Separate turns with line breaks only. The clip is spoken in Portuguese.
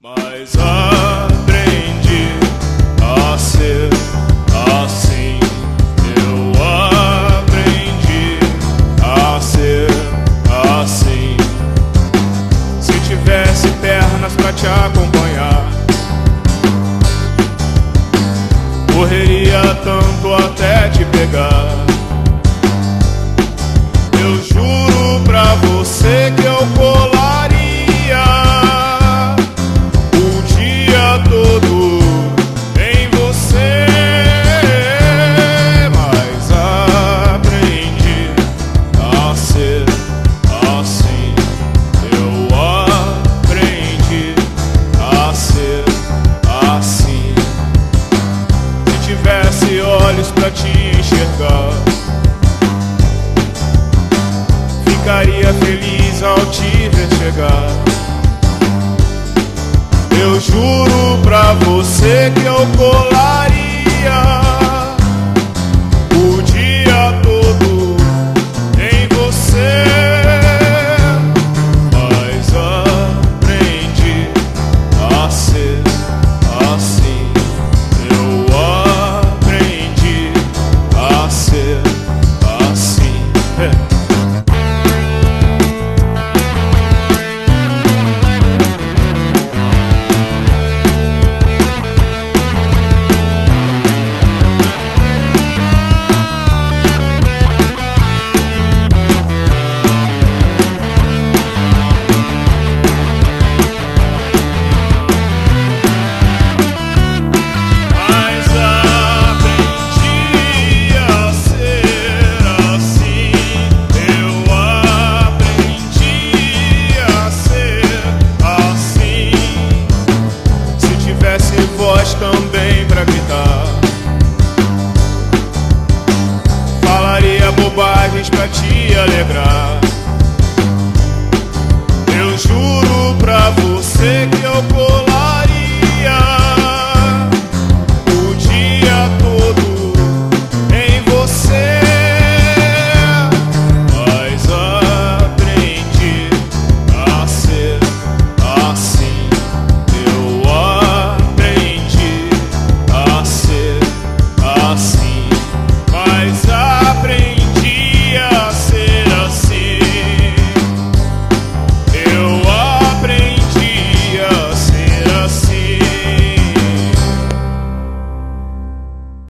Mas aprendi a ser assim. Eu aprendi a ser assim. Se tivesse pernas pra te acompanhar, correria tanto até te pegar. Eu juro pra você que eu colaria o dia todo em você. Mas aprendi a ser assim. Eu aprendi a ser assim. Se tivesse olhos pra te enxergar, ficaria feliz ao te ver chegar. Eu juro pra você que eu colaria